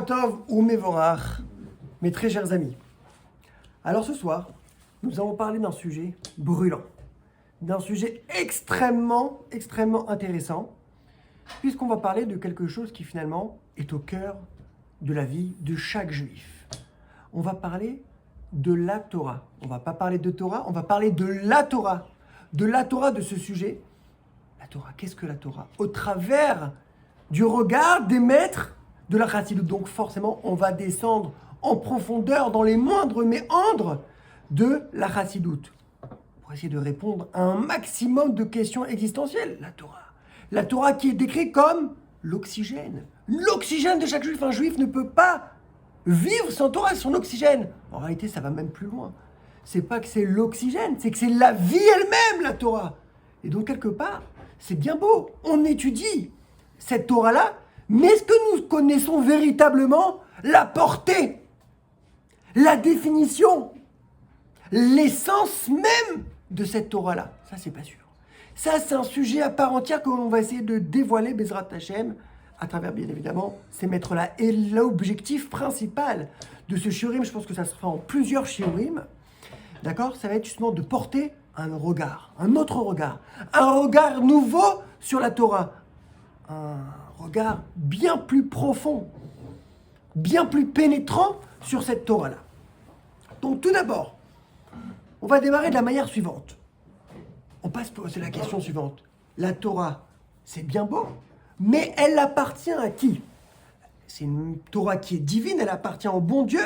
Tov ou Mevorach, mes très chers amis. Alors ce soir, nous allons parler d'un sujet brûlant, d'un sujet extrêmement intéressant, puisqu'on va parler de quelque chose qui finalement est au cœur de la vie de chaque juif. On va parler de la Torah. On ne va pas parler de Torah, on va parler de la Torah de ce sujet. La Torah, qu'est-ce que la Torah? Au travers du regard des maîtres de la Chassidoute. Donc forcément, on va descendre en profondeur dans les moindres méandres de la Chassidoute pour essayer de répondre à un maximum de questions existentielles. La Torah qui est décrite comme l'oxygène de chaque juif. Un juif ne peut pas vivre sans Torah, son oxygène. En réalité, ça va même plus loin. C'est pas que c'est l'oxygène, c'est que c'est la vie elle-même, la Torah. Et donc quelque part, c'est bien beau. On étudie cette Torah-là, mais est-ce que nous connaissons véritablement la portée, la définition, l'essence même de cette Torah-là? Ça, c'est pas sûr. Ça, c'est un sujet à part entière que l'on va essayer de dévoiler, Bezrat Hashem, à travers, bien évidemment, ces maîtres-là. Et l'objectif principal de ce shiurim, je pense que ça se fera en plusieurs shiurim, d'accord? Ça va être justement de porter un regard, un autre regard, un regard nouveau sur la Torah, un regard bien plus profond, bien plus pénétrant sur cette Torah-là. Donc tout d'abord, on va démarrer de la manière suivante. On passe poser la question suivante. La Torah, c'est bien beau, mais elle appartient à qui? C'est une Torah qui est divine, elle appartient au bon Dieu.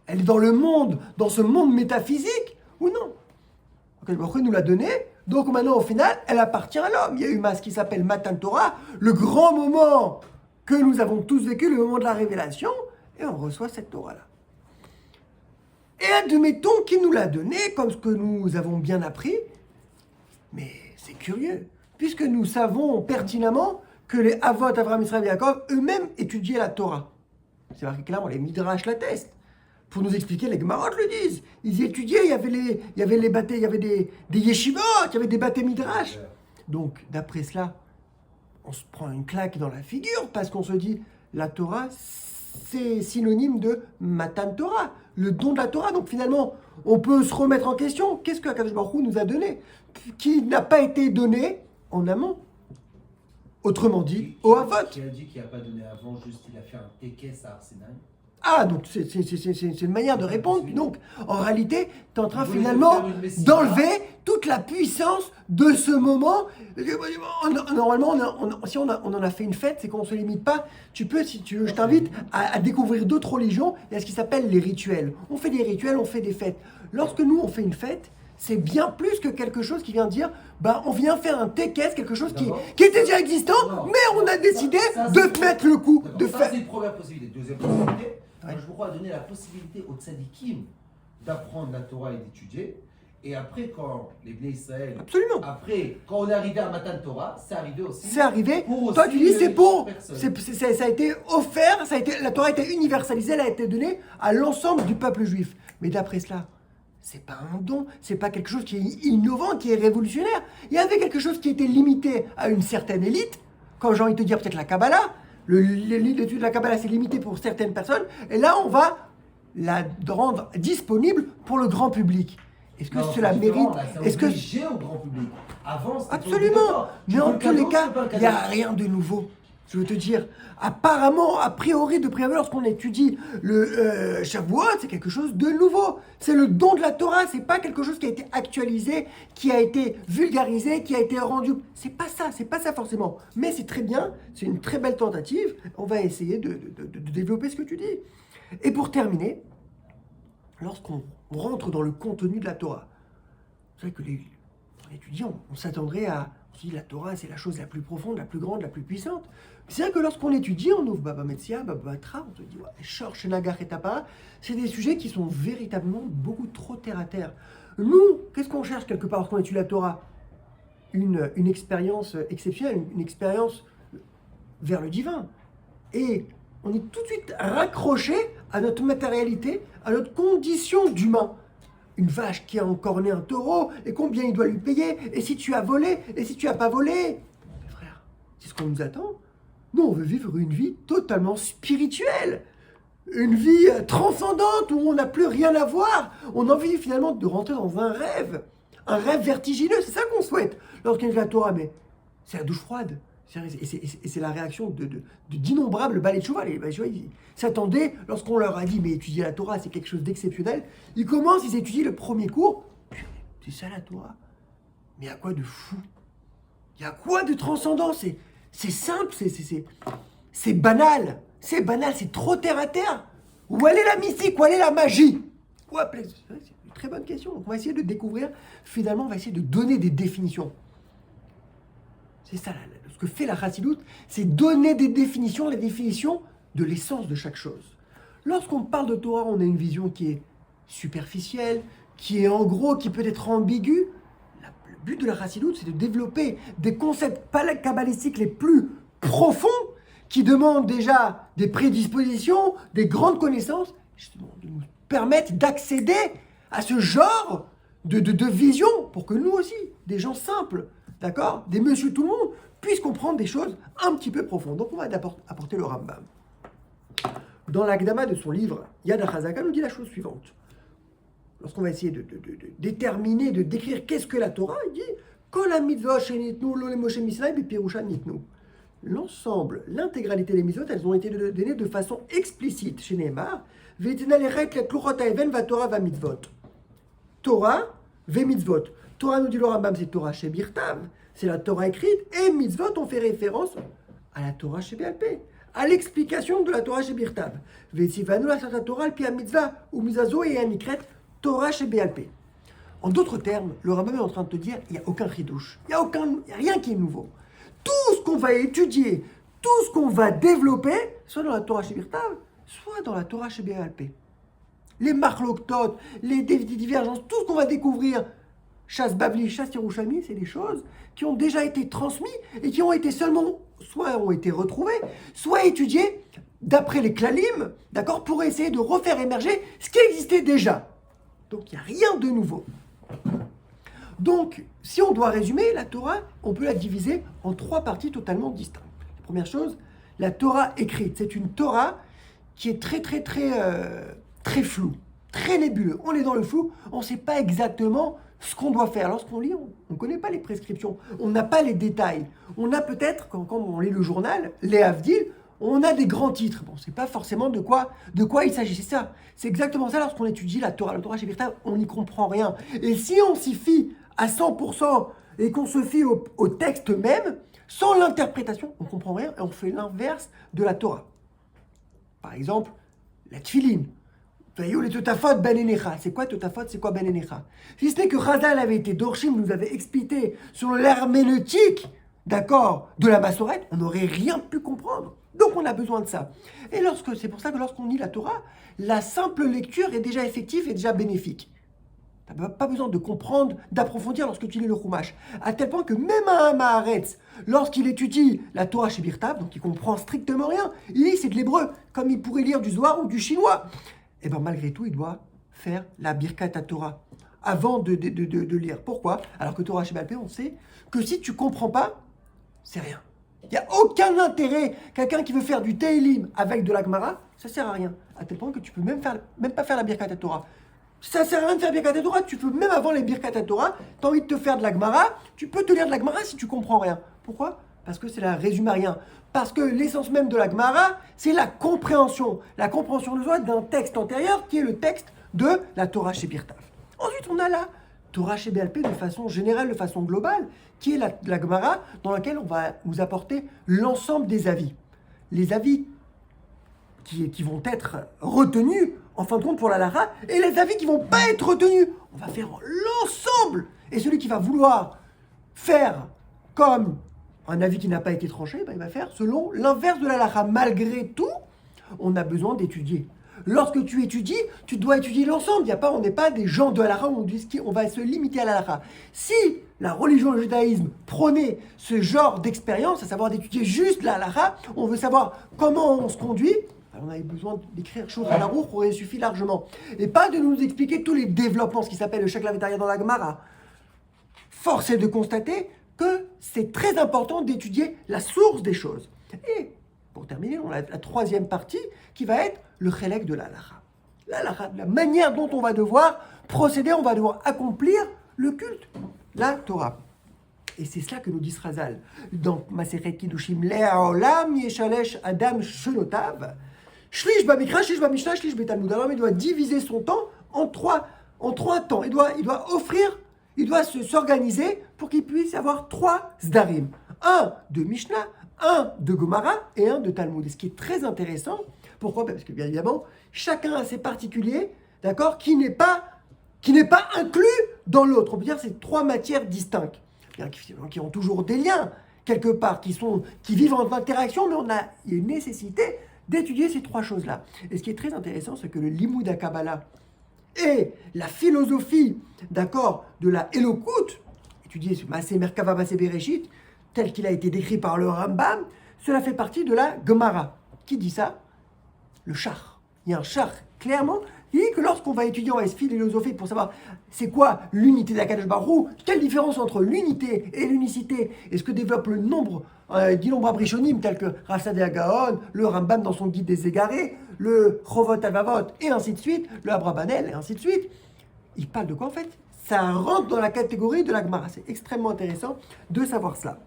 Elle est dans le monde, dans ce monde métaphysique, ou non? Donc elle nous l'a donnée, donc maintenant au final, elle appartient à l'homme. Il y a eu ce qui s'appelle Matan Torah, le grand moment que nous avons tous vécu, le moment de la révélation, et on reçoit cette Torah-là. Et admettons qu'il nous l'a donnée, comme ce que nous avons bien appris, mais c'est curieux, puisque nous savons pertinemment que les Avot, Avraham, Israël et Yaakov, eux-mêmes étudiaient la Torah. C'est marqué clairement, les Midrash l'attestent. Pour nous expliquer, les Gemarot le disent. Ils y étudiaient, il y avait des yeshivot, il y avait des bâtés Midrash. Donc, d'après cela, on se prend une claque dans la figure, parce qu'on se dit, la Torah, c'est synonyme de Matan Torah, le don de la Torah. Donc finalement, on peut se remettre en question. Qu'est-ce que Akadosh Baruch Hu nous a donné, qui n'a pas été donné en amont? Autrement dit, au Havot. Qui a dit qu'il n'a pas donné avant, juste il a fait un tekes à Arsenal. Ah, donc c'est une manière de répondre. Donc, en réalité, tu es en train finalement d'enlever toute la puissance de ce moment. Normalement, si on en a fait une fête, c'est qu'on ne se limite pas. Tu peux, si tu veux, je t'invite à découvrir d'autres religions. Il y a ce qui s'appelle les rituels. On fait des rituels, on fait des fêtes. Lorsque nous, on fait une fête, c'est bien plus que quelque chose qui vient dire, on vient faire un tekes, quelque chose qui était déjà existant, mais on a décidé de mettre le coup. Ça, c'est une première possibilité. Deuxième possibilité, je vous crois donner la possibilité aux tzadikim d'apprendre la Torah et d'étudier. Et après, quand les Bnei Israël, quand on est arrivé à Matan Torah, c'est arrivé aussi. C'est arrivé. Toi, tu dis c'est pour. Ça a été offert, la Torah a été universalisée, elle a été donnée à l'ensemble du peuple juif. Mais d'après cela, c'est pas un don, c'est pas quelque chose qui est innovant, qui est révolutionnaire. Il y avait quelque chose qui était limité à une certaine élite. Quand j'ai envie de te dire peut-être la Kabbalah, l'étude de la Kabbalah c'est limité pour certaines personnes. Et là, on va la rendre disponible pour le grand public. Est-ce que cela mérite? Est-ce que j'ai au grand public? Avant, absolument. Mais en tous les cas, il n'y a rien de nouveau. Je veux te dire, apparemment, a priori, de prime abord, lorsqu'on étudie le Shavuot, c'est quelque chose de nouveau. C'est le don de la Torah, c'est pas quelque chose qui a été actualisé, qui a été vulgarisé, qui a été rendu. C'est pas ça forcément. Mais c'est très bien, c'est une très belle tentative. On va essayer de développer ce que tu dis. Et pour terminer, lorsqu'on rentre dans le contenu de la Torah, c'est vrai que les étudiants, on s'attendrait à... On se dit, la Torah, c'est la chose la plus profonde, la plus grande, la plus puissante. C'est vrai que lorsqu'on étudie, on ouvre Baba Metzia, Baba Batra, on se dit, Shor, Shenagar et Tapa, c'est des sujets qui sont véritablement beaucoup trop terre à terre. Nous, qu'est-ce qu'on cherche quelque part lorsqu'on étudie la Torah? Une expérience exceptionnelle, une expérience vers le divin. Et on est tout de suite raccroché à notre matérialité, à notre condition d'humain. Une vache qui a encorné un taureau, et combien il doit lui payer? Et si tu as volé? Et si tu n'as pas volé? Mais frère, c'est ce qu'on nous attend. Nous, on veut vivre une vie totalement spirituelle. Une vie transcendante où on n'a plus rien à voir. On a envie finalement de rentrer dans un rêve vertigineux. C'est ça qu'on souhaite lorsqu'on lit la Torah. Mais c'est la douche froide. Et c'est la réaction d'innombrables balais de cheval. Les balais de cheval, ils s'attendaient, lorsqu'on leur a dit, mais étudier la Torah, c'est quelque chose d'exceptionnel. Ils commencent, ils étudient le premier cours. C'est ça la Torah. Mais il y a quoi de fou? Il y a quoi de transcendant? C'est simple, c'est banal. C'est banal, c'est trop terre à terre. Où elle est la mystique? Où elle est la magie? C'est une très bonne question. Donc on va essayer de découvrir. Finalement, on va essayer de donner des définitions. C'est ça, ce que fait la Chassidoute, c'est donner des définitions, les définitions de l'essence de chaque chose. Lorsqu'on parle de Torah, on a une vision qui est superficielle, qui est en gros, qui peut être ambiguë. Le but de la Chassidoute, c'est de développer des concepts kabbalistiques les plus profonds, qui demandent déjà des prédispositions, des grandes connaissances, justement, de nous permettre d'accéder à ce genre de vision, pour que nous aussi, des gens simples, d'accord, des monsieur tout le monde, puissent comprendre des choses un petit peu profondes. Donc on va apporter le Rambam. Dans l'Agdama de son livre, Yad HaChazaka nous dit la chose suivante. Lorsqu'on va essayer de déterminer, de décrire qu'est-ce que la Torah, il dit Kol ha-mitzvot shenitnu lo le-Moshe Misraï bepirusha nitnu. L'ensemble, l'intégralité des mitzvot, elles ont été données de façon explicite chez Neymar. Ve'tina lechet lekluchot ha'even va-Torah va-mitzvot. Torah ve-mitzvot. Torah nous dit le Rambam, c'est Torah chez Birtav, c'est la Torah écrite, et mitzvot, on fait référence à la Torah chez Béalpé, à l'explication de la Torah chez Birtav. Ve'tzivanu la Torah al-pi ha-mitzvah, ou mizazo et anikret Torah chez Béalpé. En d'autres termes, le Rambam est en train de te dire, il n'y a aucun chidouche, il n'y a rien qui est nouveau. Tout ce qu'on va étudier, tout ce qu'on va développer, soit dans la Torah chez Birtav, soit dans la Torah chez Béalpé. Les marloktot, les divergences, tout ce qu'on va découvrir, chasse Bavli, chasse Yerushalmi, c'est des choses qui ont déjà été transmises et qui ont été seulement, soit ont été retrouvées, soit étudiées d'après les klalim, d'accord, pour essayer de refaire émerger ce qui existait déjà. Donc il n'y a rien de nouveau. Donc, si on doit résumer, la Torah, on peut la diviser en 3 parties totalement distinctes. La première chose, la Torah écrite. C'est une Torah qui est très floue, très nébuleux. On est dans le flou, on ne sait pas exactement ce qu'on doit faire. Lorsqu'on lit, on ne connaît pas les prescriptions, on n'a pas les détails. On a peut-être, quand on lit le journal, les Havdil, on a des grands titres. Bon, c'est pas forcément de quoi il s'agit. C'est ça. C'est exactement ça lorsqu'on étudie la Torah chez Birtav, on n'y comprend rien. Et si on s'y fie à 100% et qu'on se fie au texte même, sans l'interprétation, on ne comprend rien et on fait l'inverse de la Torah. Par exemple, la Tfilin. Les Totafot Ben Enecha. C'est quoi Totafot? C'est quoi Ben Enecha? Si ce n'est que Chazal avait été, Dorshim nous avait expliqué sur l'herméneutique, d'accord, de la Massorette, on n'aurait rien pu comprendre. Donc on a besoin de ça. Et c'est pour ça que lorsqu'on lit la Torah, la simple lecture est déjà effective et déjà bénéfique. Tu n'as pas besoin de comprendre, d'approfondir lorsque tu lis le Chumash. À tel point que même un Maharetz, lorsqu'il étudie la Torah chez Birtav, donc il comprend strictement rien, il lit c'est de l'hébreu, comme il pourrait lire du Zohar ou du chinois. Et bien malgré tout, il doit faire la Birkat Torah avant de lire. Pourquoi? Alors que Torah chez Béalpé, on sait que si tu ne comprends pas, c'est rien. Il n'y a aucun intérêt. Quelqu'un qui veut faire du Teilim avec de la Gemara, ça ne sert à rien. À tel point que tu ne peux même pas faire la Birkat Torah. Ça ne sert à rien de faire Birkat Torah. Tu peux, même avant les Birkat Torah, tu as envie de te faire de la Gemara, tu peux te lire de la Gemara si tu ne comprends rien. Pourquoi? Parce que c'est la résumé à rien. Parce que l'essence même de la Gemara, c'est la compréhension. La compréhension de soi d'un texte antérieur qui est le texte de la Torah chez Birtav. Ensuite, on a la Torah chez Béalpé de façon générale, de façon globale, qui est la Gemara dans laquelle on va nous apporter l'ensemble des avis. Les avis qui vont être retenus en fin de compte pour la Lara et les avis qui ne vont pas être retenus. On va faire l'ensemble. Et celui qui va vouloir faire comme un avis qui n'a pas été tranché, il va faire selon l'inverse de la Lara. Malgré tout, on a besoin d'étudier. Lorsque tu étudies, tu dois étudier l'ensemble. On n'est pas des gens de la Lara où on va se limiter à la Lara. Si la religion et le judaïsme prônaient ce genre d'expérience, à savoir d'étudier juste la Lara, on veut savoir comment on se conduit, on avait besoin d'écrire Shulchan Aruch, aurait suffi largement. Et pas de nous expliquer tous les développements, ce qui s'appelle le Shek Lavetariya dans la Gemara. Force est de constater que c'est très important d'étudier la source des choses. Et pour terminer, on a la troisième partie qui va être le chélek de la halacha. La halacha, la manière dont on va devoir procéder, on va devoir accomplir le culte, la Torah. Et c'est cela que nous dit Srazal dans Masechet Kiddushin, Le'aolam yeshalesh adam shenotav, shlish bamikra, shlish bamishnah, shlish betalmud. Alors il doit diviser son temps en trois temps. Il doit offrir, il doit s'organiser pour qu'il puisse avoir 3 zdarim. Un de Mishnah, un de Gemara et un de Talmud. Et ce qui est très intéressant, pourquoi ? Parce que bien évidemment, chacun a ses particuliers, d'accord, qui n'est pas inclus dans l'autre. On peut dire que c'est 3 matières distinctes, qui ont toujours des liens, quelque part, qui vivent en interaction, mais il y a une nécessité d'étudier ces 3 choses-là. Et ce qui est très intéressant, c'est que le Limud HaKabbalah et la philosophie, d'accord, de la Elokut, étudier ce Maaseh Merkava, Maaseh Bereshit, tel qu'il a été décrit par le Rambam, cela fait partie de la Gemara. Qui dit ça ? Le char. Il y a un char, clairement, qui dit que lorsqu'on va étudier, on va se philosopher pour savoir c'est quoi l'unité d'Akadosh Baruch Hu, quelle différence entre l'unité et l'unicité, et ce que développe le nombre d'innombrables rishonim, tels que Rav Sadeh HaGaon, le Rambam dans son guide des égarés, le Chovot Alvavot, et ainsi de suite, le Abrabanel, et ainsi de suite. Il parle de quoi en fait ? Ça rentre dans la catégorie de la Gemara. C'est extrêmement intéressant de savoir cela.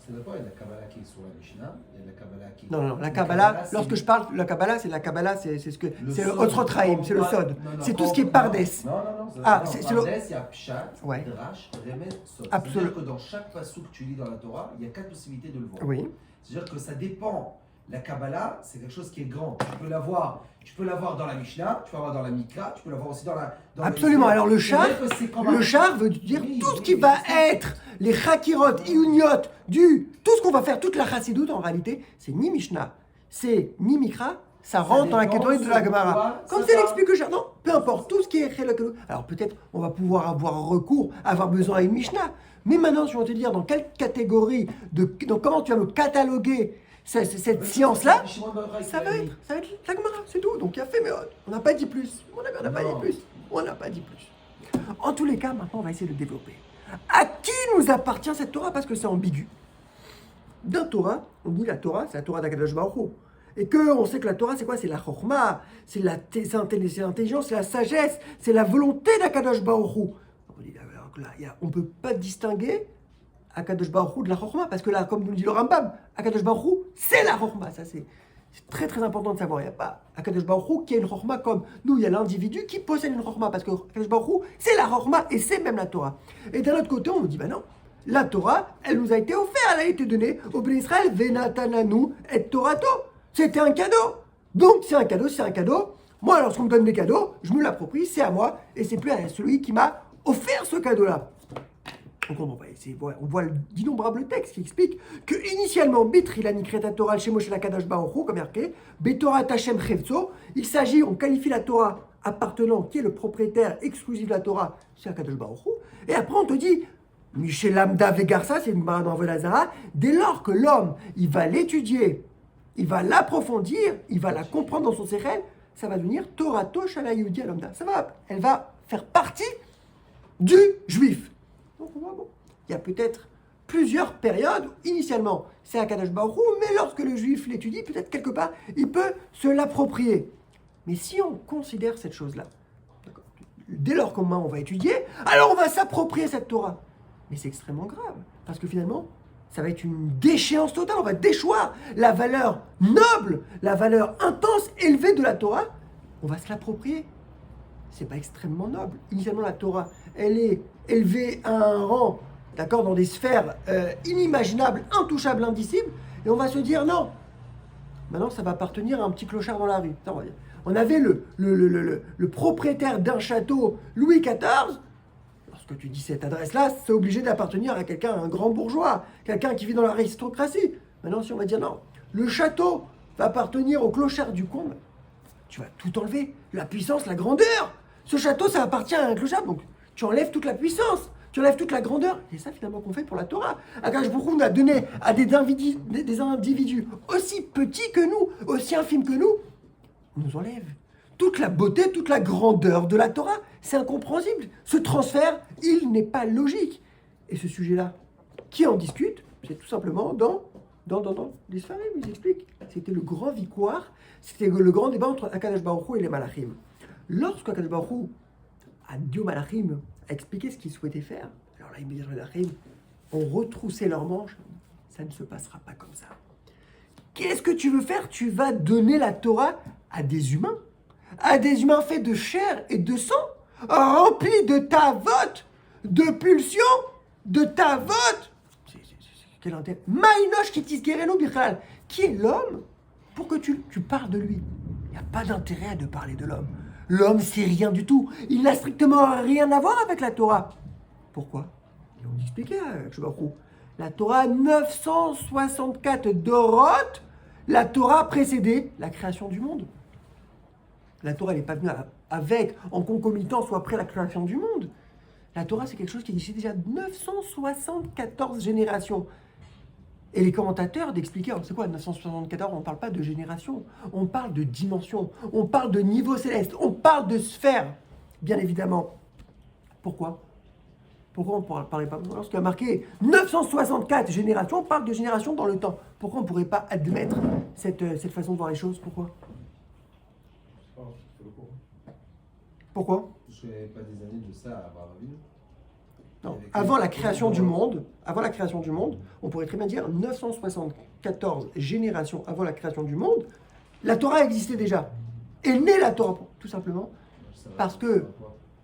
C'est d'accord, il y a la Kabbalah qui est sur la Mishnah, il y a la Kabbalah qui est... Non, la Kabbalah, lorsque je parle de la Kabbalah, c'est ce que c'est le Otzrot Chaim, c'est le Sod. C'est tout ce qui est Pardes. Non, c'est le... Pardes, il y a Pshat, Drash, Remez, Sod. Absolument. C'est-à-dire que dans chaque passage que tu lis dans la Torah, il y a 4 possibilités de le voir. Oui. C'est-à-dire que ça dépend. La Kabbalah, c'est quelque chose qui est grand. Tu peux l'avoir dans la Mishnah, tu peux l'avoir dans la Mikra, tu peux l'avoir aussi dans la... Absolument. Alors le char veut dire tout ce qui va être les chakirot, iyuniot, tout ce qu'on va faire, toute la chassidoute en réalité, c'est ni Mishnah, c'est ni Mikra, ça rentre dans la catégorie de la Gemara. Comme c'est l'explique le char, non, peu importe, tout ce qui est chelak. Alors peut-être on va pouvoir avoir recours, avoir besoin à une Mishnah, mais maintenant je vais te dire dans quelle catégorie, donc comment tu vas me cataloguer cette science-là, ça va être la Gemara, c'est tout. Donc il y a fait, mais on n'a pas dit plus. On n'a pas dit plus. En tous les cas, maintenant, on va essayer de développer. À qui nous appartient cette Torah ? Parce que c'est ambigu. D'un Torah, on dit la Torah, c'est la Torah d'Akadosh Baruch Hu. Et qu'on sait que la Torah, c'est quoi ? C'est la Chokhmah, c'est l'intelligence, c'est la sagesse, c'est la volonté d'Akadosh Baruch Hu. On ne peut pas distinguer Akadosh Baruch Hu de la Chokhmah, parce que là, comme nous dit le Rambam, Akadosh Baruch Hu, c'est la Chokhmah. Ça, c'est très très important de savoir. Il n'y a pas Akadosh Baruch Hu qui a une Chokhmah comme nous, il y a l'individu qui possède une Chokhmah, parce que Akadosh Baruch Hu, c'est la Chokhmah et c'est même la Torah. Et d'un autre côté, on nous dit, non, la Torah, elle nous a été offerte, elle a été donnée au Bnei Israël, Venatananu et Torato. C'était un cadeau. Donc, c'est un cadeau. Moi, lorsqu'on me donne des cadeaux, je me l'approprie, c'est à moi, et c'est plus à celui qui m'a offert ce cadeau-là. Donc on voit d'innombrables textes qui expliquent que initialement, Bitri la Nikreta Torah chez Moshe Lakadosh Baruch Hu, comme marqué, Betorah Tachem Chevtso, il s'agit, on qualifie la Torah appartenant, qui est le propriétaire exclusif de la Torah, c'est Lakadosh Baruch Hu, et après on te dit, Michel Lambda Vegarsa, c'est une barre dans Velazara, dès lors que l'homme, il va l'étudier, il va l'approfondir, il va la comprendre dans son sérel, ça va devenir Torah Tosh ala Yehudi Lambda. Elle va faire partie du juif. Donc on voit, il y a peut-être plusieurs périodes. Initialement, c'est Akadosh Baruch Hu, mais lorsque le juif l'étudie, peut-être quelque part, il peut se l'approprier. Mais si on considère cette chose-là, dès lors comment on va étudier, alors on va s'approprier cette Torah. Mais c'est extrêmement grave, parce que finalement, ça va être une déchéance totale. On va déchoir la valeur noble, la valeur intense, élevée de la Torah. On va se l'approprier. C'est pas extrêmement noble. Initialement, la Torah, elle est élevée à un rang, d'accord, dans des sphères inimaginables, intouchables, indicibles, et on va se dire non. Maintenant, ça va appartenir à un petit clochard dans la rue. On avait le propriétaire d'un château, Louis XIV. Lorsque tu dis cette adresse-là, c'est obligé d'appartenir à quelqu'un, un grand bourgeois, quelqu'un qui vit dans l'aristocratie. Maintenant, si on va dire non, le château va appartenir au clochard du coin, tu vas tout enlever, la puissance, la grandeur. Ce château, ça appartient à un clochard, donc tu enlèves toute la puissance, tu enlèves toute la grandeur. C'est ça finalement qu'on fait pour la Torah. Akadosh Baruch Hu nous a donné à des individus aussi petits que nous, aussi infimes que nous, on nous enlève toute la beauté, toute la grandeur de la Torah. C'est incompréhensible. Ce transfert, il n'est pas logique. Et ce sujet-là, qui en discute ? C'est tout simplement dans dans les Sfarim, ils expliquent. C'était le grand victoire, c'était le grand débat entre Akadosh Baruch Hu et les Malachim. Lorsque Akadosh Baruch Hu a dit aux Malachim a expliqué ce qu'il souhaitait faire, alors là, les Malachim ont retroussé leurs manches. Ça ne se passera pas comme ça. Qu'est-ce que tu veux faire? Tu vas donner la Torah à des humains faits de chair et de sang, remplis de ta vote, de pulsions, de ta vote. Quel intérêt? Maïnosh qui tisgereno bichal. Qui est l'homme pour que tu parles de lui? Il n'y a pas d'intérêt de parler de l'homme. L'homme, c'est rien du tout. Il n'a strictement rien à voir avec la Torah. Pourquoi? Et on expliquait à Shubachu. La Torah 964 Dorot, la Torah a précédé la création du monde. La Torah n'est pas venue avec, en concomitance ou après la création du monde. La Torah, c'est quelque chose qui existe déjà 974 générations. Et les commentateurs d'expliquer, c'est quoi 974? On ne parle pas de génération, on parle de dimension, on parle de niveau céleste, on parle de sphère, bien évidemment. Pourquoi on ne parlerait pas? Lorsqu'il y a marqué 964 générations, on parle de génération dans le temps. Pourquoi on ne pourrait pas admettre cette façon de voir les choses? Pourquoi? Pourquoi? Parce qu'il n'y avait pas des années de ça à Abraham Avinu. Non. Avant la création du monde, on pourrait très bien dire 974 générations avant la création du monde, la Torah existait déjà. Et naît la Torah, tout simplement, parce que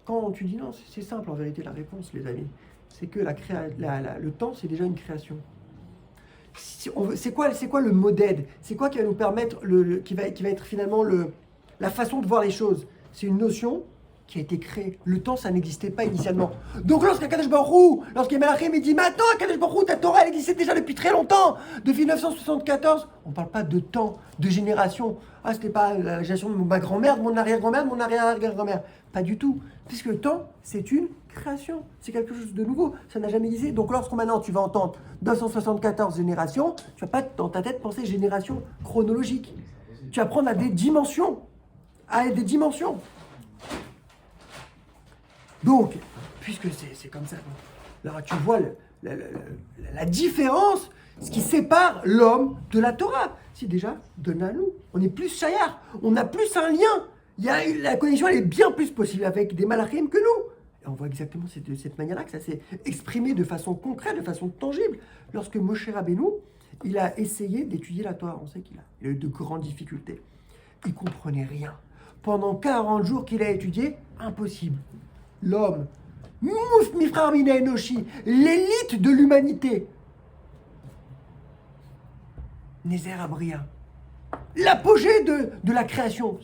quand tu dis non, c'est simple en vérité la réponse, les amis, c'est que le temps, c'est déjà une création. C'est quoi le modèle? C'est quoi qui va nous permettre, qui va être finalement la façon de voir les choses? C'est une notion qui a été créée. Le temps, ça n'existait pas initialement. Donc lorsqu'Akadosh Baruch Hu, lorsqu'il Malachim, il dit maintenant, Akadosh Baruch Hu, ta Torah, elle existait déjà depuis très longtemps, depuis 1974. On ne parle pas de temps, de génération. Ah, c'était pas la génération de ma grand-mère, de mon arrière-grand-mère, de mon arrière-arrière-grand-mère. Pas du tout. Puisque le temps, c'est une création. C'est quelque chose de nouveau. Ça n'a jamais existé. Donc lorsque maintenant tu vas entendre 274 générations, tu vas pas dans ta tête penser génération chronologique. Tu vas prendre à des dimensions. Donc, puisque c'est comme ça, là tu vois la différence, ce qui sépare l'homme de la Torah. C'est déjà de nous. On est plus shayar, on a plus un lien. La connexion elle est bien plus possible avec des malachim que nous. Et on voit exactement de cette manière-là que ça s'est exprimé de façon concrète, de façon tangible. Lorsque Moshe Rabbeinu, il a essayé d'étudier la Torah, on sait qu'il a eu de grandes difficultés. Il ne comprenait rien. Pendant 40 jours qu'il a étudié, impossible. L'homme, Mouf Mifrar Mina Enoshi, l'élite de l'humanité. Nézer Abria, l'apogée de la création.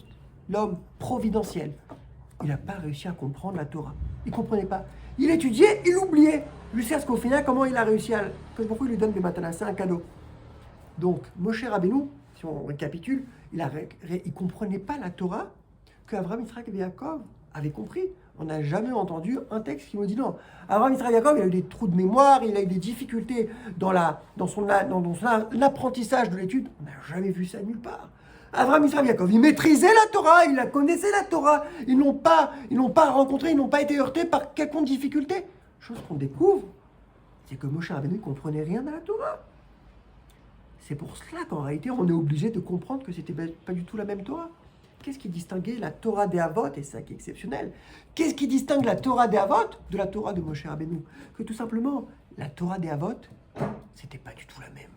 L'homme providentiel. Il n'a pas réussi à comprendre la Torah. Il ne comprenait pas. Il étudiait, il oubliait. Jusqu'à ce qu'au final, comment il a réussi à... Pourquoi il lui donne des matanas? C'est un cadeau. Donc, Moshe Rabbeinu, si on récapitule, il ne comprenait pas la Torah qu'Abraham, Yitzhak et Yaakov avaient compris. On n'a jamais entendu un texte qui nous dit non. Abraham, Yitzhak et Yaakov, il a eu des trous de mémoire, il a eu des difficultés dans son apprentissage de l'étude. On n'a jamais vu ça nulle part. Abraham, Yitzhak et Yaakov, ils maîtrisaient la Torah, ils la connaissaient la Torah. Ils n'ont pas rencontré, ils n'ont pas été heurtés par quelconque difficulté. Chose qu'on découvre, c'est que Moshe Rabbeinu ne comprenait rien à la Torah. C'est pour cela qu'en réalité, on est obligé de comprendre que c'était pas du tout la même Torah. Qu'est-ce qui distinguait la Torah des Avot, et c'est ça qui est exceptionnel, qu'est-ce qui distingue la Torah des Avot de la Torah de Moshe Rabbeinu? Que tout simplement, la Torah des Avot, c'était pas du tout la même.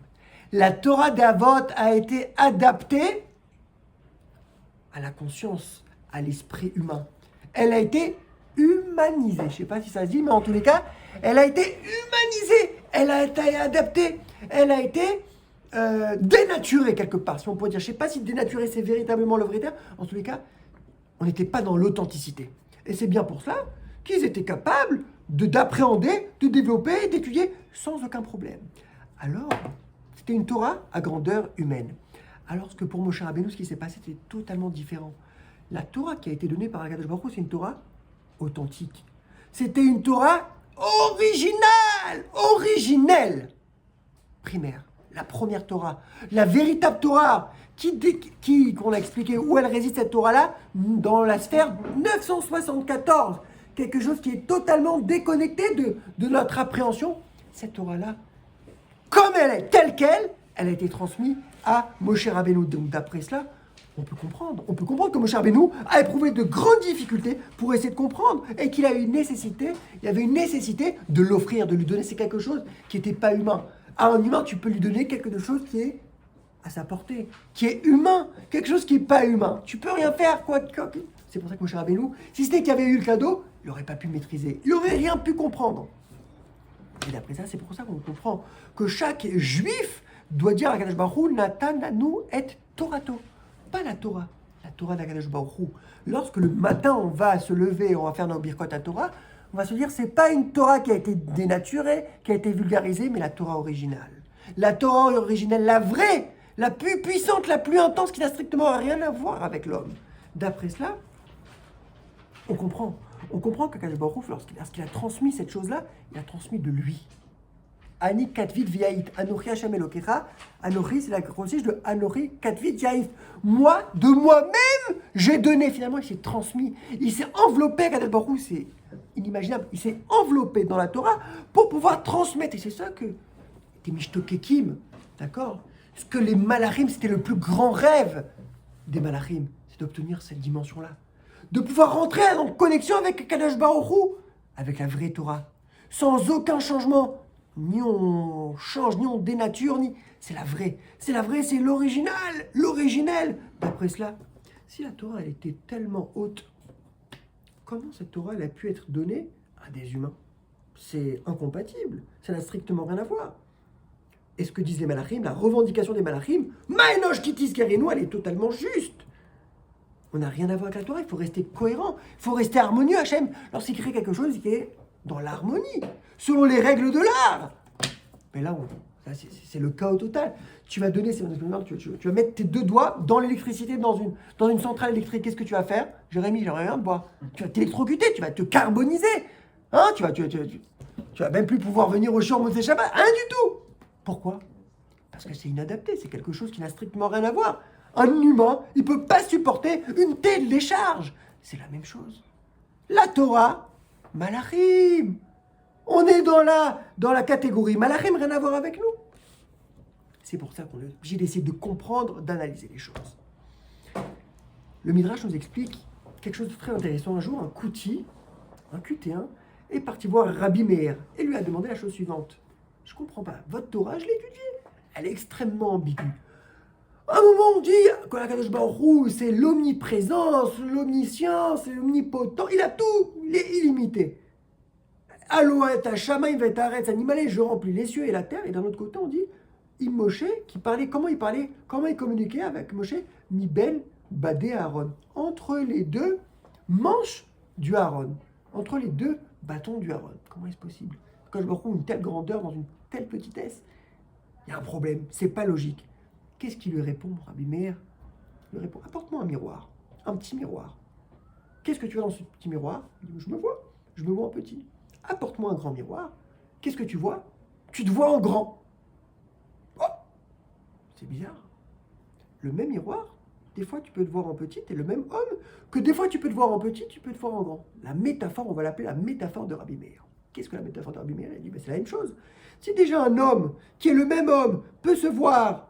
La Torah des Avot a été adaptée à la conscience, à l'esprit humain. Elle a été humanisée. Je ne sais pas si ça se dit, mais en tous les cas, elle a été humanisée. Elle a été adaptée. Elle a été dénaturée quelque part, si on peut dire. Je ne sais pas si dénaturée, c'est véritablement le vrai terme. En tous les cas, on n'était pas dans l'authenticité. Et c'est bien pour cela qu'ils étaient capables d'appréhender, de développer, d'étudier sans aucun problème. Alors, c'était une Torah à grandeur humaine. Alors que pour Moshe Rabbeinu, ce qui s'est passé, c'était totalement différent. La Torah qui a été donnée par Akadosh Baruch Hu, c'est une Torah authentique. C'était une Torah originelle, primaire. La première Torah, la véritable Torah, qu'on a expliqué où elle réside cette Torah-là, dans la sphère 974. Quelque chose qui est totalement déconnecté de notre appréhension. Cette Torah-là, comme elle est, telle qu'elle, elle a été transmise à Moshe Rabbeinu. Donc d'après cela, on peut comprendre que Moshe Rabbeinu a éprouvé de grandes difficultés pour essayer de comprendre et qu'il a eu il y avait une nécessité de l'offrir, de lui donner. C'est quelque chose qui n'était pas humain. À un humain, tu peux lui donner quelque chose qui est à sa portée, qui est humain, quelque chose qui n'est pas humain. Tu peux rien faire, quoi. C'est pour ça que Moshe Rabbeinu, si c'était qu'il y avait eu le cadeau, il n'aurait pas pu maîtriser, il n'aurait rien pu comprendre. Et d'après ça, c'est pour ça qu'on comprend que chaque juif doit dire à Kadosh Baruch Hu, Natan lanu et Torato. Pas la Torah d'Akadosh Baruch Hu. Lorsque le matin on va se lever, on va faire nos birkot à Torah, on va se dire c'est pas une Torah qui a été dénaturée, qui a été vulgarisée, mais la Torah originale. La Torah originelle, la vraie, la plus puissante, la plus intense, qui n'a strictement rien à voir avec l'homme. D'après cela, on comprend qu'Akadosh Baruch Hu, lorsqu'il a transmis cette chose-là, il a transmis de lui. Ani katvit viaït, Anochi Hashem Elokecha, Anochi, c'est la grossisse de Anochi katvit viaït. Moi, de moi-même, j'ai donné. Finalement, il s'est transmis, il s'est enveloppé, Kadosh Baruch Hu, c'est inimaginable, il s'est enveloppé dans la Torah pour pouvoir transmettre. Et c'est ça que les Mishtokekim, d'accord? Ce que les Malachim, c'était le plus grand rêve des Malachim, c'est d'obtenir cette dimension-là. De pouvoir rentrer en connexion avec Kadosh Baruch Hu, avec la vraie Torah, sans aucun changement. Ni on change, ni on dénature, ni... C'est la vraie, c'est l'original. D'après cela, si la Torah, elle était tellement haute, comment cette Torah, elle a pu être donnée à des humains? C'est incompatible, ça n'a strictement rien à voir. Et ce que disent les Malachim, la revendication des Malachim, Maenosh Kitis Karenu, elle est totalement juste. On n'a rien à voir avec la Torah, il faut rester cohérent, il faut rester harmonieux. Hachem, lorsqu'il crée quelque chose qui est dans l'harmonie, selon les règles de l'art. Mais là, c'est le chaos total. Tu vas donner, tu vas mettre tes deux doigts dans l'électricité, dans une centrale électrique. Qu'est-ce que tu vas faire? Jérémy, j'aimerais rien te boire. Tu vas t'électrocuter, tu vas te carboniser. Hein, tu vas même plus pouvoir venir au Shiur Motzei Shabbat. Rien du tout. Pourquoi? Parce que c'est inadapté, c'est quelque chose qui n'a strictement rien à voir. Un humain, il ne peut pas supporter une telle décharge. C'est la même chose. La Torah, Malachim. On est dans la catégorie Malachim, rien à voir avec nous. C'est pour ça qu'on est obligé d'essayer de comprendre, d'analyser les choses. Le Midrash nous explique quelque chose de très intéressant. Un jour, un Kouti, un QT1, est parti voir Rabbi Meir et lui a demandé la chose suivante. Je ne comprends pas, votre Torah, je l'ai étudiée. Elle est extrêmement ambiguë. À un moment, on dit que la Kadosh Baruch Hu, c'est l'omniprésence, l'omniscience, l'omnipotent. Il a tout, il est illimité. Aloët Hashamaim v'etaretz animalé, je remplis les cieux et la terre. Et d'un autre côté, on dit Moshe qui parlait, comment il communiquait avec Moshe? Mi ben badé Aaron. Entre les deux manches du Aaron, entre les deux bâtons du Aaron. Comment est-ce possible? Quand je me retrouve une telle grandeur dans une telle petitesse, il y a un problème, c'est pas logique. Qu'est-ce qu'il lui répond, Rabbi Meir? Il lui répond, apporte-moi un miroir, un petit miroir. Qu'est-ce que tu as dans ce petit miroir? Il dit, je me vois en petit. Apporte-moi un grand miroir. Qu'est-ce que tu vois? Tu te vois en grand. Oh, c'est bizarre. Le même miroir, des fois tu peux te voir en petit, et le même homme, que des fois tu peux te voir en petit, tu peux te voir en grand. La métaphore, on va l'appeler la métaphore de Rabbi Meir. Qu'est-ce que la métaphore de Rabbi Meir? Il dit, c'est la même chose. Si déjà un homme, qui est le même homme, peut se voir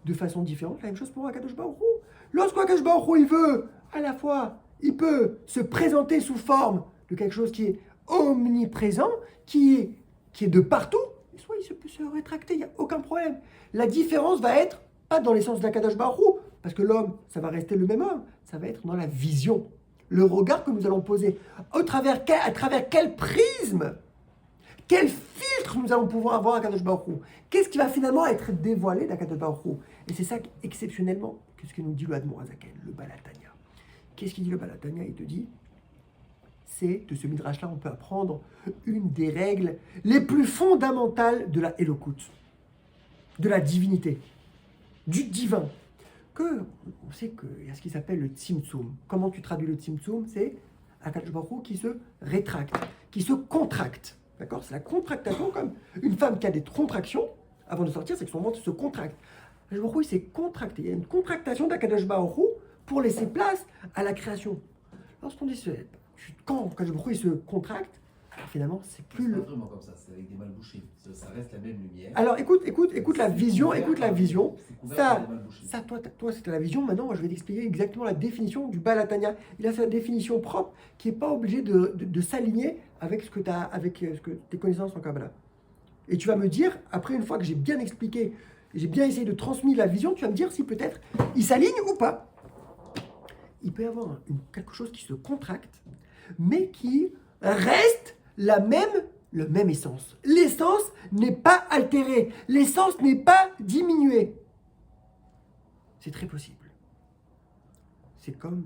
de façon différente, la même chose pour Akadosh Baruch Hu. Lorsqu'Akadosh Baruch Hu, il veut, à la fois, il peut se présenter sous forme de quelque chose qui est omniprésent, qui est de partout, et soit il peut se rétracter, il n'y a aucun problème. La différence va être, pas dans l'essence d'Akadosh Baruch Hu, parce que l'homme, ça va rester le même homme, ça va être dans la vision, le regard que nous allons poser. À travers quel prisme, quel filtre nous allons pouvoir avoir à Kadosh Baruch Hu? Qu'est-ce qui va finalement être dévoilé d'Akadosh Baruch Hu? Et c'est ça, exceptionnellement, qu'est-ce que nous dit le Admor Hazaken, le Baal HaTanya. Qu'est-ce qu'il dit le Baal HaTanya? Il te dit, c'est de ce midrash-là, on peut apprendre une des règles les plus fondamentales de la Elokut, de la divinité, du divin. On sait qu'il y a ce qui s'appelle le Tzimtzum. Comment tu traduis le Tzimtzum? C'est Akadosh Baruch Hu qui se rétracte, qui se contracte. D'accord? C'est la contractation, comme une femme qui a des contractions, avant de sortir, c'est que son ventre se contracte. Akadosh Baruch Hu, il s'est contracté. Il y a une contractation d'Akadosh Baruch Hu pour laisser place à la création. Lorsqu'on dit quand Akadosh Baruch Hu, il se contracte, à la finalement, c'est plus C'est le... pas vraiment comme ça, c'est avec des malbouchés. Ça reste la même lumière. Alors, écoute la vision, écoute la vision. C'est couvert par des malbouchés. Ça, toi, c'était la vision. Maintenant, je vais t'expliquer exactement la définition du Balatania. Il a sa définition propre, qui n'est pas obligé de s'aligner avec ce que tes connaissances en Kabbalah. Et tu vas me dire, après, une fois que j'ai bien expliqué, j'ai bien essayé de transmettre la vision, tu vas me dire si peut-être il s'aligne ou pas. Il peut y avoir quelque chose qui se contracte, mais qui reste la même essence. L'essence n'est pas altérée, l'essence n'est pas diminuée. C'est très possible. C'est comme...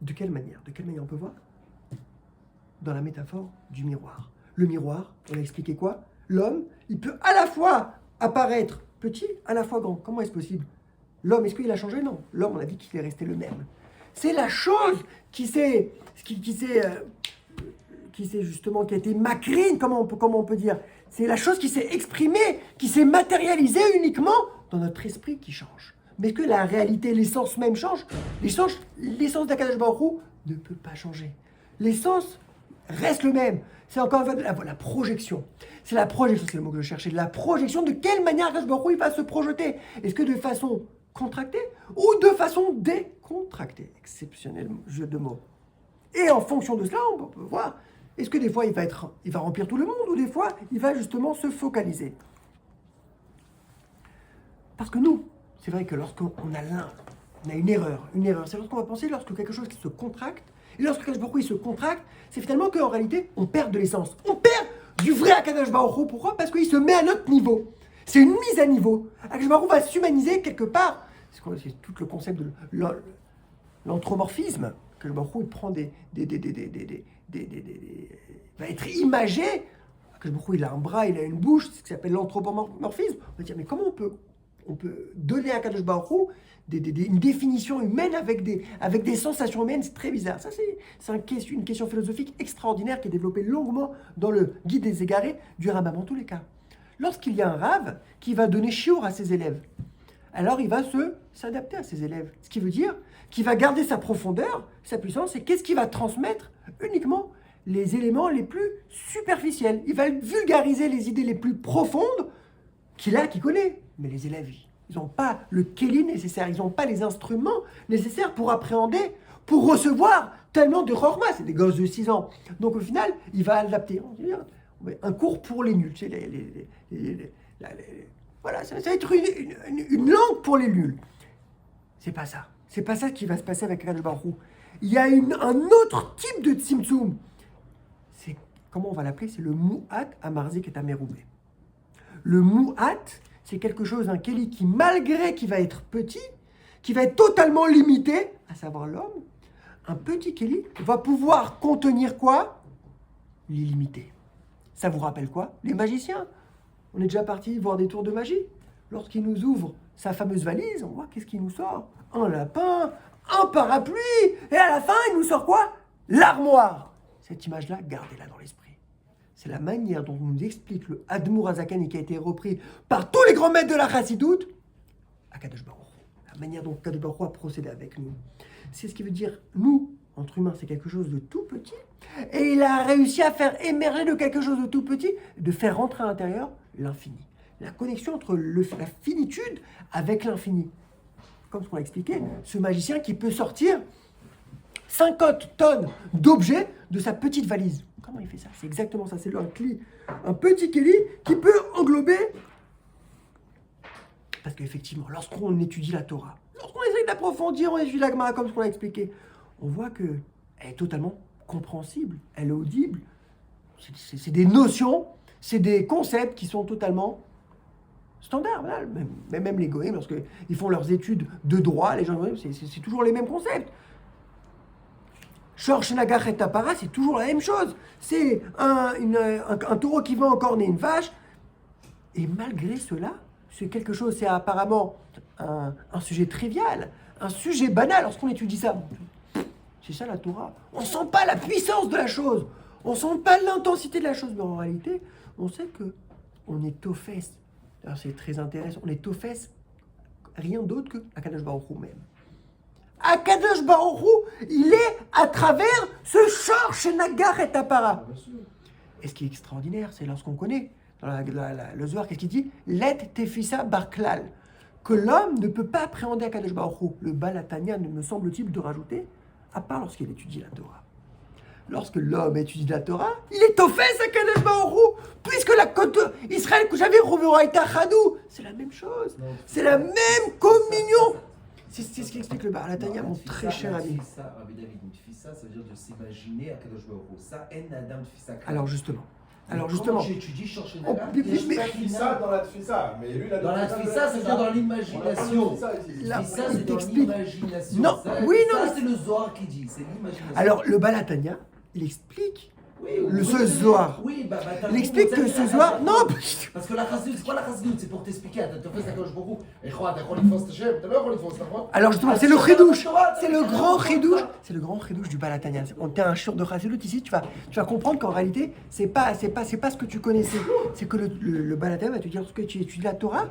De quelle manière on peut voir? Dans la métaphore du miroir. Le miroir, on a expliqué quoi? L'homme, il peut à la fois apparaître petit, à la fois grand. Comment est-ce possible? L'homme, est-ce qu'il a changé? Non. L'homme, on a dit qu'il est resté le même. C'est la chose qui a été macrine, comment on peut dire. C'est la chose qui s'est exprimée, qui s'est matérialisée uniquement dans notre esprit qui change. Mais est-ce que la réalité, l'essence même change? L'essence d'Akadosh Baruch Hu ne peut pas changer. L'essence reste le même. C'est encore une fois la projection. C'est la projection, c'est le mot que je cherchais. La projection, de quelle manière Akadosh Baruch Hu il va se projeter? Est-ce que de façon contractée ou de façon décontractée? Exceptionnel jeu de mots. Et en fonction de cela, on peut voir, est-ce que des fois il va remplir tout le monde ou des fois il va justement se focaliser? Parce que nous, c'est vrai que lorsqu'on a une erreur, c'est lorsqu'on va penser lorsque quelque chose qui se contracte, et lorsque Akadosh Baruch Hu il se contracte, c'est finalement qu'en réalité, on perd de l'essence. On perd du vrai Akadosh Baruch Hu. Pourquoi? Parce qu'il se met à notre niveau. C'est une mise à niveau. Akadosh Baruch Hu va s'humaniser quelque part. C'est tout le concept de l'anthropomorphisme. Akadosh Baruch Hu, il prend va être imagé. Akadosh Baruch Hu, il a un bras, il a une bouche, c'est ce qui s'appelle l'anthropomorphisme. On va dire, mais comment on peut donner à Akadosh Baruch Hu une définition humaine avec des sensations humaines? C'est très bizarre. Ça, c'est une question philosophique extraordinaire qui est développée longuement dans le Guide des égarés du Rambam. En tous les cas, lorsqu'il y a un Rav qui va donner shiur à ses élèves, alors il va s'adapter à ses élèves. Ce qui veut dire qu'il va garder sa profondeur, sa puissance, et qu'est-ce qu'il va transmettre? Uniquement les éléments les plus superficiels. Il va vulgariser les idées les plus profondes qu'il connaît. Mais les élèves, ils n'ont pas le kéli nécessaire, ils n'ont pas les instruments nécessaires pour appréhender, pour recevoir tellement de chorma. C'est des gosses de 6 ans. Donc au final, il va adapter. Un cours pour les nuls. Voilà, ça va être une langue pour les nuls. C'est pas ça. C'est pas ça qui va se passer avec Akadosh Baruch Hu. Il y a un autre type de tzimtzum. C'est, comment on va l'appeler? C'est le Mu'at Amarzik et Ameroubé. Le Mu'at, c'est quelque chose, un Kéli qui, malgré qu'il va être petit, qui va être totalement limité, à savoir l'homme, un petit Kéli va pouvoir contenir quoi? L'illimité. Ça vous rappelle quoi? Les magiciens. On est déjà parti voir des tours de magie. Lorsqu'il nous ouvre sa fameuse valise, on voit qu'est-ce qu'il nous sort? Un lapin, un parapluie, et à la fin, il nous sort quoi? L'armoire. Cette image-là, gardez-la dans l'esprit. C'est la manière dont nous explique le Admour Azakani qui a été repris par tous les grands maîtres de la Chassidoute, Akadosh Baruch Hu. La manière dont Akadosh Baruch Hu a procédé avec nous. C'est ce qui veut dire, nous, entre humains, c'est quelque chose de tout petit, et il a réussi à faire émerger de quelque chose de tout petit, de faire rentrer à l'intérieur l'infini. La connexion entre la finitude avec l'infini. Comme ce qu'on a expliqué, ce magicien qui peut sortir 50 tonnes d'objets de sa petite valise. Comment il fait ça? C'est exactement ça. C'est un petit kéli qui peut englober. Parce qu'effectivement, lorsqu'on étudie la Torah, lorsqu'on essaie d'approfondir, on étudie la Gemara comme ce qu'on a expliqué, on voit qu'elle est totalement compréhensible, elle est audible. C'est des notions, c'est des concepts qui sont totalement standards. Voilà. Même les goïms, lorsqu'ils font leurs études de droit, les gens, c'est toujours les mêmes concepts. Shor Shenagach et Tapara, c'est toujours la même chose. C'est un taureau qui va encorner une vache. Et malgré cela, c'est quelque chose, c'est apparemment un sujet trivial, un sujet banal. Lorsqu'on étudie ça, c'est ça la Torah. On ne sent pas la puissance de la chose. On ne sent pas l'intensité de la chose. Mais en réalité, on sait qu'on est tofes. Alors c'est très intéressant. On est tofes, rien d'autre que Akadosh Baruch Hu même. Akadosh Baruch Hu, il est à travers ce Shor Shenagar et Tapara. Et ce qui est extraordinaire, c'est lorsqu'on connaît, dans le Zohar, qu'est-ce qu'il dit? Let Tefissa Barklal. Que l'homme ne peut pas appréhender Akadosh Baruch Hu. Le Baal HaTanya ne me semble-t-il de rajouter, à part lorsqu'il étudie la Torah. Lorsque l'homme étudie la Torah, il est offert à Kadosh Baruch Hu, puisque la côte Israël que j'avais Rouveroïta Chadou, c'est la même chose, c'est la même communion. C'est ce qui explique le Baal HaTanya, mon très cher ami. Rabbi David, une tfissa, ça veut dire de s'imaginer à Kadosh Baruch Hu. Ça, en Adam tfissa. Alors justement. Quand j'étudie Shor Shenagar, il y a une tfissa dans la tfissa, mais lui, dans la tfissa, c'est dans l'imagination. Là, Tfissa, il c'est dans t'explique. l'imagination. Non, Ça, oui, non. Ça, c'est le Zohar qui dit, c'est l'imagination. Alors le Baal HaTanya, il explique Oui, ce Zohar. Oui, Il explique que ce Zohar. Non, parce que la chassidut, c'est quoi la chassidut? C'est pour t'expliquer. Tu fais ça quand je beaucoup. Et quoi, t'as quoi les fausses tachèves? T'as l'air quoi les fausses tachèves? alors justement, c'est le chidouche. C'est le grand chidouche. C'est le grand chidouche du Baal HaTanya. On t'a un shiur de chassidut ici, tu vas comprendre qu'en réalité, c'est pas ce que tu connaissais. C'est que le Baal HaTanya va te dire que tu étudies la Torah.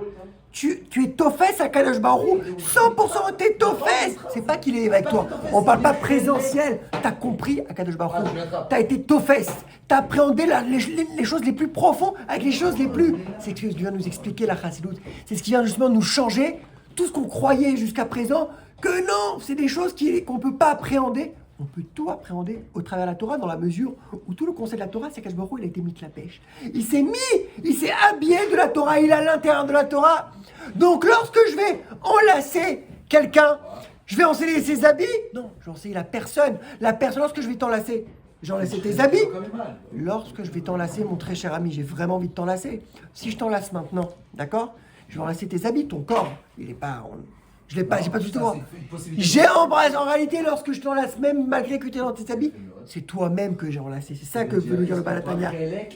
Tu es tofes à Kadosh Baruch Hu, 100% t'es tofes. C'est pas qu'il est avec toi. On parle pas présentiel. T'as compris à Kadosh Baruch Hu. T'as été tofes. T'as appréhendé les choses les plus profondes avec les choses les plus. C'est ce qui vient nous expliquer la Chassidut. C'est ce qui vient justement nous changer tout ce qu'on croyait jusqu'à présent. Que non, c'est des choses qu'on ne peut pas appréhender. On peut tout appréhender au travers de la Torah dans la mesure où tout le concept de la Torah, c'est qu'Akadosh Baruch Hu, il a été mis de la pêche. Il s'est habillé de la Torah, il est à l'intérieur de la Torah. Donc lorsque je vais enlacer quelqu'un, je vais enseigner ses habits? Non, je vais enseigner la personne. La personne, lorsque je vais t'enlacer, j'enlace tes habits. Lorsque je vais t'enlacer, mon très cher ami, j'ai vraiment envie de t'enlacer. Si je t'enlace maintenant, d'accord? Je vais enlacer tes habits, ton corps, il est pas... Je l'ai pas, j'ai pas du tout. J'ai embrassé. En réalité, lorsque je t'enlace, même malgré que tu es dans tes habits, c'est toi-même que j'ai enlacé. C'est ça que veut nous dire le Baal HaTanya. C'est-à-dire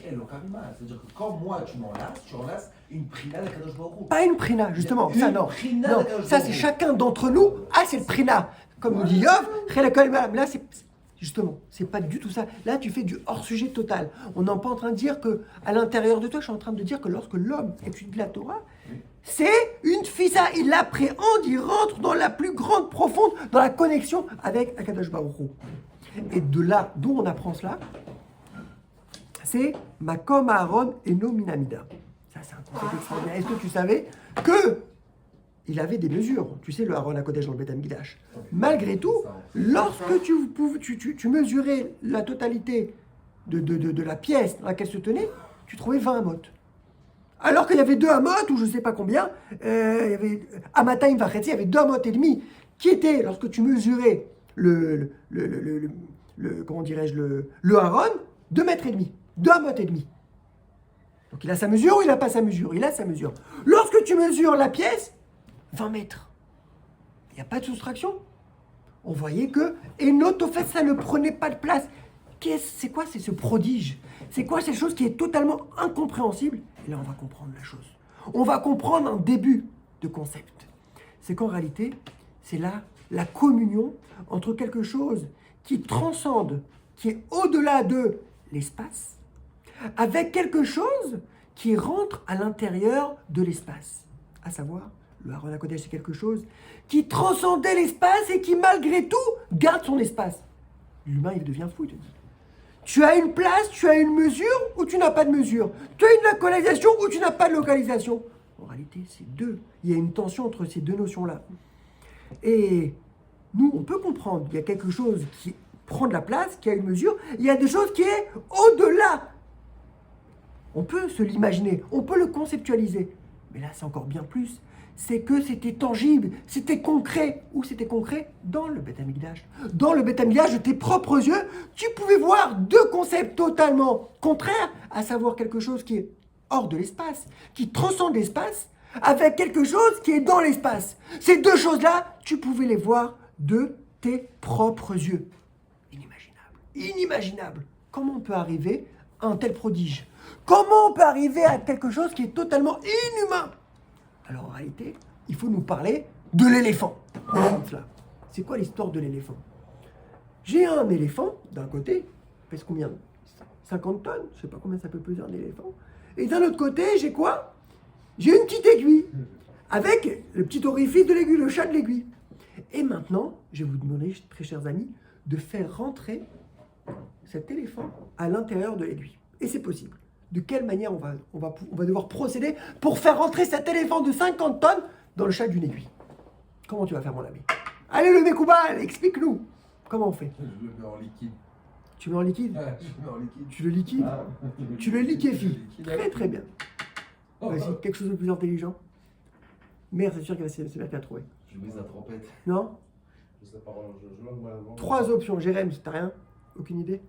que quand moi tu m'enlaces, tu enlaces une prina de Kadosh Baruch Hu. Pas une prina, justement. Ça, non. Non, ça, c'est chacun d'entre nous. Ah, c'est le prina. Comme nous dit Yov, là, c'est. Justement, c'est pas du tout ça. Là, tu fais du hors-sujet total. On n'est pas en train de dire que, à l'intérieur de toi, je suis en train de dire que lorsque l'homme étudie la Torah, c'est une fissa, il l'appréhende, il rentre dans la plus grande profonde, dans la connexion avec Akadosh Baruch Hu. Et de là, d'où on apprend cela, c'est Makom Aaron Eno Minamida. Ça, c'est un concept extraordinaire. Est-ce que tu savais que il avait des mesures? Tu sais, le Aaron à Kodesh dans le Beth Amikdash. Malgré tout, lorsque tu mesurais la totalité de la pièce dans laquelle se tenait, tu trouvais 20 amotes. Alors qu'il y avait 2 amotes, ou je ne sais pas combien, il y avait Amataim Vachetzi, il y avait 2 amotes et demi, qui étaient, lorsque tu mesurais comment dirais-je, le Aaron, 2 mètres et demi, 2 amotes et demi. Donc il a sa mesure ou il n'a pas sa mesure? Il a sa mesure. Lorsque tu mesures la pièce, 20 mètres. Il n'y a pas de soustraction. On voyait que, et notre fait, ça ne prenait pas de place. C'est quoi? C'est ce prodige. C'est quoi cette chose qui est totalement incompréhensible? Et là, on va comprendre la chose. On va comprendre un début de concept. C'est qu'en réalité, c'est là la communion entre quelque chose qui transcende, qui est au-delà de l'espace, avec quelque chose qui rentre à l'intérieur de l'espace. À savoir, le Aaron HaKodesh, c'est quelque chose qui transcendait l'espace et qui, malgré tout, garde son espace. L'humain, il devient fou, il te dit. Tu as une place, tu as une mesure ou tu n'as pas de mesure. Tu as une localisation ou tu n'as pas de localisation. En réalité, c'est deux. Il y a une tension entre ces deux notions-là. Et nous, on peut comprendre. Il y a quelque chose qui prend de la place, qui a une mesure. Il y a des choses qui est au-delà. On peut se l'imaginer, on peut le conceptualiser. Mais là, c'est encore bien plus. C'est que c'était tangible, c'était concret. Où c'était concret? Dans le Beth Amikdash. Dans le Beth Amikdash, de tes propres yeux, tu pouvais voir deux concepts totalement contraires, à savoir quelque chose qui est hors de l'espace, qui transcende l'espace, avec quelque chose qui est dans l'espace. Ces deux choses-là, tu pouvais les voir de tes propres yeux. Inimaginable. Inimaginable. Comment on peut arriver à un tel prodige? Comment on peut arriver à quelque chose qui est totalement inhumain? Alors en réalité, il faut nous parler de l'éléphant. C'est quoi l'histoire de l'éléphant? J'ai un éléphant, d'un côté, il pèse combien? 50 tonnes, je ne sais pas combien ça peut peser un éléphant. Et d'un autre côté, j'ai quoi? J'ai une petite aiguille, avec le petit orifice de l'aiguille, le chat de l'aiguille. Et maintenant, je vais vous demander, très chers amis, de faire rentrer cet éléphant à l'intérieur de l'aiguille. Et c'est possible. De quelle manière on va devoir procéder pour faire rentrer cet éléphant de 50 tonnes dans le chat d'une aiguille? Comment tu vas faire, mon ami? Allez, le Mekoubal, explique-nous. Comment on fait? Je le mets en liquide. Tu mets en liquide? Ouais, je le mets en liquide. Tu le liquides? Ah, Tu le liquéfies? liquide. Très très bien. Oh, Vas-y, oh. quelque chose de plus intelligent. Merde, c'est sûr que c'est bien qu'à trouver. Je mise la trompette. Non? Je sais pas, je langue mal avant. 3 options, Jérém, t'as rien? Aucune idée?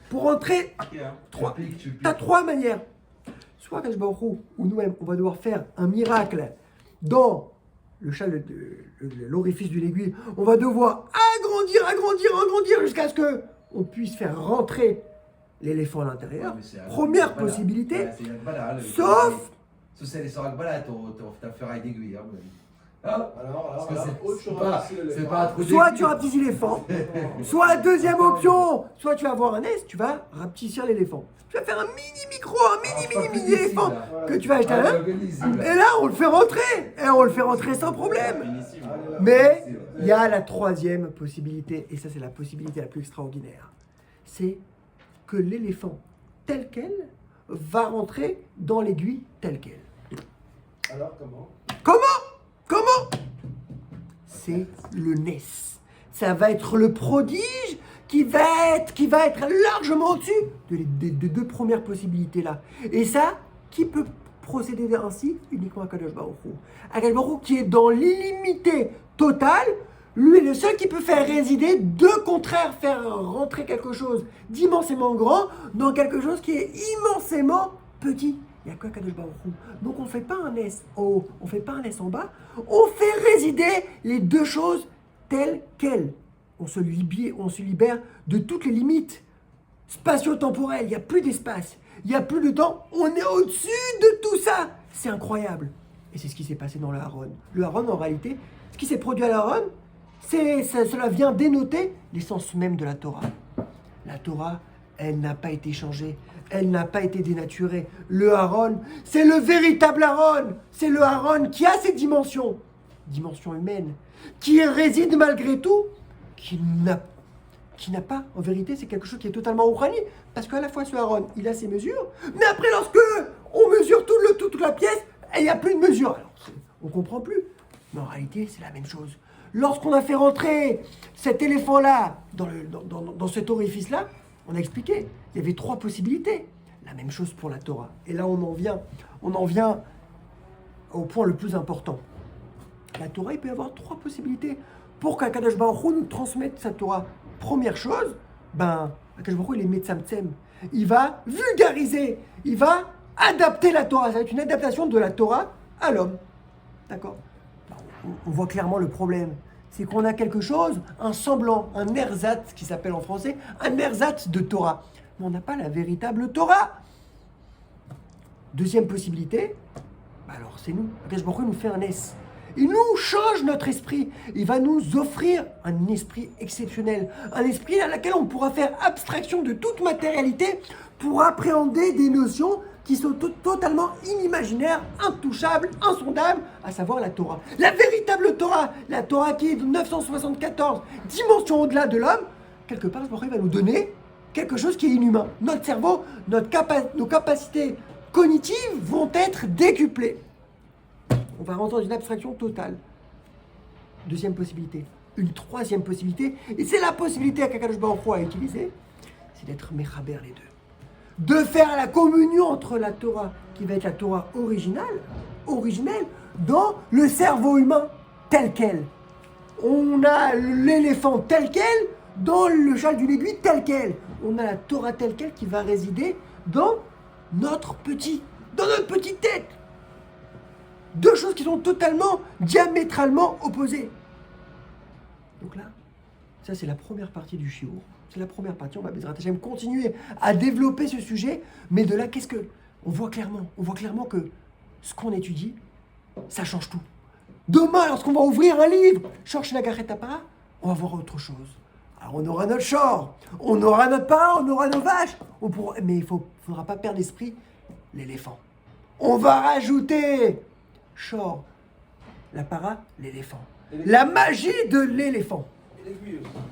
Pour entrer, Trois. Tu piques. t'as 3 manières. Soit Kajbaourou ou nous-mêmes, on va devoir faire un miracle dans le chat, l'orifice d'une aiguille. On va devoir agrandir jusqu'à ce que on puisse faire rentrer l'éléphant à l'intérieur. Première possibilité. Sauf- Ce c'est les soracs balades, t'as ferraille d'aiguille. Hein, Alors, parce que autre chose, c'est pas un trou Soit d'aiguille. tu rapetisses l'éléphant, soit deuxième option, soit tu vas avoir un S, tu vas rapetisser l'éléphant. Tu vas faire un mini éléphant que tu vas acheter à l'un. Et là, on le fait rentrer. Et on le fait rentrer sans problème. Mais il y a la troisième possibilité, et ça c'est la possibilité la plus extraordinaire. C'est que l'éléphant tel quel va rentrer dans l'aiguille telle quelle. Alors, comment? Comment? C'est le NES. Ça va être le prodige qui va être largement au-dessus des deux premières possibilités là. Et ça, qui peut procéder ainsi? Uniquement Akadosh Baruch Hu. Akadosh Baruch Hu qui est dans l'illimité totale, lui est le seul qui peut faire résider deux contraires, faire rentrer quelque chose d'immensément grand dans quelque chose qui est immensément petit. Il n'y a que Akadosh Baruch Hu. Donc on ne fait pas un S en haut, on ne fait pas un S en bas, on fait résider les deux choses telles quelles. On se libère de toutes les limites spatio-temporelles. Il n'y a plus d'espace, il n'y a plus de temps, on est au-dessus de tout ça. C'est incroyable. Et c'est ce qui s'est passé dans le Haron. Le Haron, en réalité, ce qui s'est produit à l'Haron, cela vient dénoter l'essence même de la Torah. La Torah, elle n'a pas été changée, elle n'a pas été dénaturée. Le Haron, c'est le véritable Haron. C'est le Haron qui a cette dimension humaine, qui réside malgré tout, qui n'a pas, en vérité, c'est quelque chose qui est totalement ourani, parce qu'à la fois ce Haron, il a ses mesures, mais après lorsque on mesure toute la pièce, il n'y a plus de mesure. Alors, on ne comprend plus. Mais en réalité, c'est la même chose. Lorsqu'on a fait rentrer cet éléphant-là dans cet orifice-là, on a expliqué, il y avait 3 possibilités. La même chose pour la Torah. Et là, on en vient au point le plus important. La Torah, il peut y avoir 3 possibilités. Pour qu'Akadosh Baruch Hu nous transmette sa Torah, première chose, Akadosh Baruch Hu, il est Metzamtzem. Il va vulgariser, il va adapter la Torah. Ça va être une adaptation de la Torah à l'homme. D'accord? On voit clairement le problème. C'est qu'on a quelque chose, un semblant, un ersatz qui s'appelle en français, un ersatz de Torah. Mais on n'a pas la véritable Torah. Deuxième possibilité, alors c'est nous. Akadosh Baruch Hu nous fait un S. Il nous change notre esprit. Il va nous offrir un esprit exceptionnel. Un esprit à laquelle on pourra faire abstraction de toute matérialité pour appréhender des notions qui sont totalement inimaginaires, intouchables, insondables, à savoir la Torah. La véritable Torah, la Torah qui est de 974 dimensions au-delà de l'homme, quelque part, ce va nous donner quelque chose qui est inhumain. Notre cerveau, nos capacités cognitives vont être décuplées. On va rentrer dans une abstraction totale. Deuxième possibilité. Une troisième possibilité, et c'est la possibilité qu'Akadosh Baruch Hu a utilisée, c'est d'être mechaber les deux. De faire la communion entre la Torah, qui va être la Torah originelle, dans le cerveau humain tel quel. On a l'éléphant tel quel, dans le châle d'une aiguille tel quel. On a la Torah telle quelle qui va résider dans notre petite tête. Deux choses qui sont totalement, diamétralement opposées. Donc là, ça c'est la première partie du shiur. C'est la première partie, on va Bezrat Hashem continuer à développer ce sujet, mais de là, on voit clairement que ce qu'on étudie, ça change tout. Demain, lorsqu'on va ouvrir un livre, chercher la Gachet Apara, on va voir autre chose. Alors on aura notre char, on aura notre pain, on aura nos vaches, mais il ne faudra pas perdre d'esprit l'éléphant. On va rajouter char, la para, l'éléphant. La magie de l'éléphant. Et l'aiguille aussi.